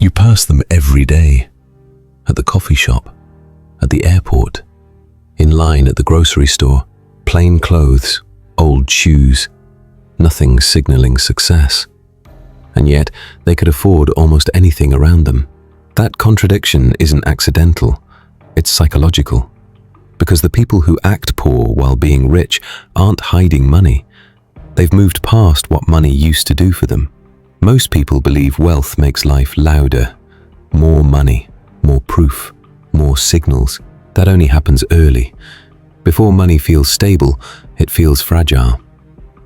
You pass them every day, at the coffee shop, at the airport, in line at the grocery store, plain clothes, old shoes, nothing signaling success. And yet, they could afford almost anything around them. That contradiction isn't accidental, it's psychological. Because the people who act poor while being rich aren't hiding money. They've moved past what money used to do for them. Most people believe wealth makes life louder. More money, more proof, more signals. That only happens early. Before money feels stable, it feels fragile.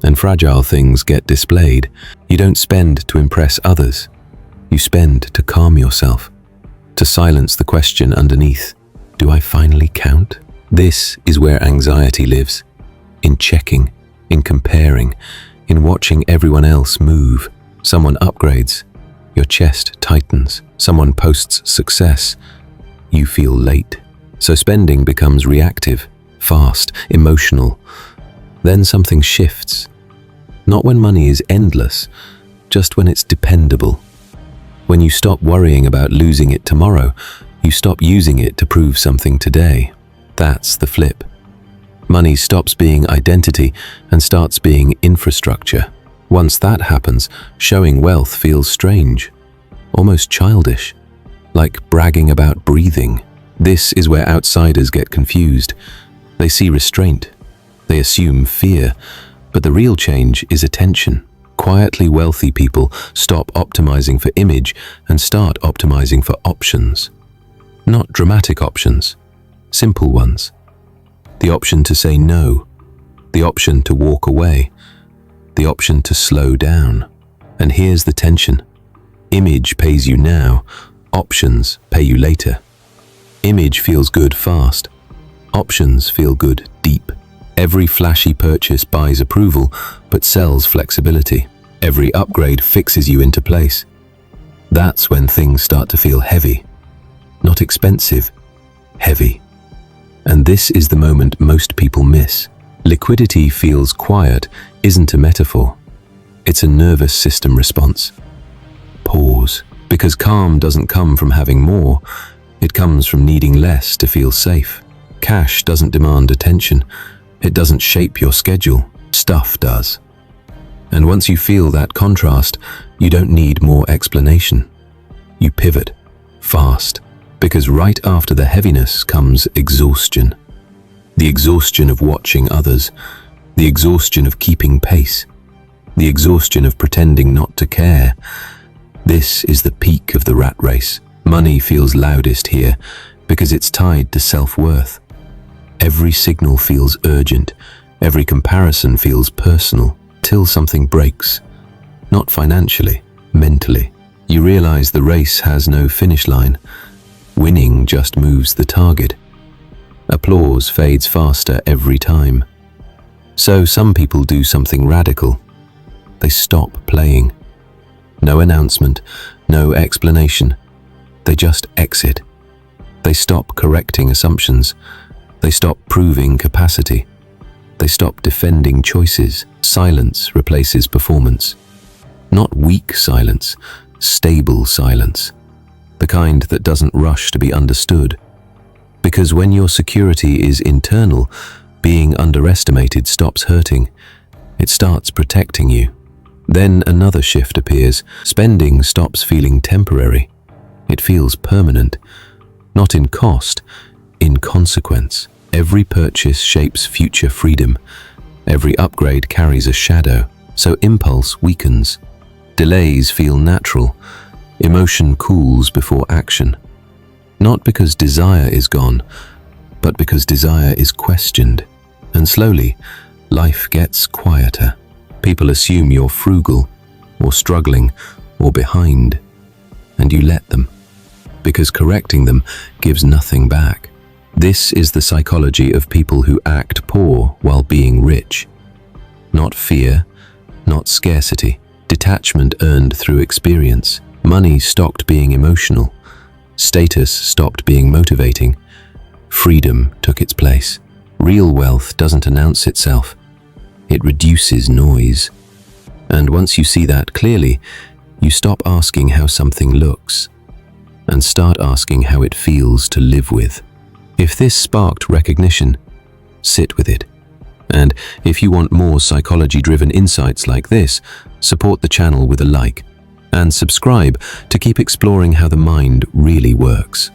And fragile things get displayed. You don't spend to impress others. You spend to calm yourself, to silence the question underneath. Do I finally count? This is where anxiety lives. In checking, in comparing, in watching everyone else move. Someone upgrades, your chest tightens. Someone posts success, you feel late. So spending becomes reactive, fast, emotional. Then something shifts. Not when money is endless, just when it's dependable. When you stop worrying about losing it tomorrow, you stop using it to prove something today. That's the flip. Money stops being identity and starts being infrastructure. Once that happens, showing wealth feels strange, almost childish, like bragging about breathing. This is where outsiders get confused. They see restraint. They assume fear. But the real change is attention. Quietly wealthy people stop optimizing for image and start optimizing for options. Not dramatic options, simple ones. The option to say no, the option to walk away, the option to slow down. And here's the tension. Image pays you now, options pay you later. Image feels good fast, options feel good deep. Every flashy purchase buys approval, but sells flexibility. Every upgrade fixes you into place. That's when things start to feel heavy. Not expensive, heavy. And this is the moment most people miss. Liquidity feels quiet isn't a metaphor. It's a nervous system response. Pause. Because calm doesn't come from having more. It comes from needing less to feel safe. Cash doesn't demand attention. It doesn't shape your schedule. Stuff does. And once you feel that contrast, you don't need more explanation. You pivot, fast, because right after the heaviness comes exhaustion. The exhaustion of watching others, the exhaustion of keeping pace, the exhaustion of pretending not to care. This is the peak of the rat race. Money feels loudest here because it's tied to self-worth. Every signal feels urgent, every comparison feels personal, till something breaks. Not financially, mentally. You realize the race has no finish line. Winning just moves the target. Applause fades faster every time. So some people do something radical. They stop playing. No announcement, no explanation. They just exit. They stop correcting assumptions. They stop proving capacity. They stop defending choices. Silence replaces performance. Not weak silence, stable silence. The kind that doesn't rush to be understood. Because when your security is internal, being underestimated stops hurting. It starts protecting you. Then another shift appears. Spending stops feeling temporary. It feels permanent. Not in cost, in consequence. Every purchase shapes future freedom. Every upgrade carries a shadow, so impulse weakens. Delays feel natural. Emotion cools before action. Not because desire is gone, but because desire is questioned. And slowly, life gets quieter. People assume you're frugal, or struggling, or behind. And you let them. Because correcting them gives nothing back. This is the psychology of people who act poor while being rich. Not fear, not scarcity. Detachment earned through experience. Money stopped being emotional. Status stopped being motivating. Freedom took its place. Real wealth doesn't announce itself. It reduces noise. And once you see that clearly, you stop asking how something looks. and start asking how it feels to live with. If this sparked recognition, sit with it. And if you want more psychology-driven insights like this, support the channel with a like and subscribe to keep exploring how the mind really works.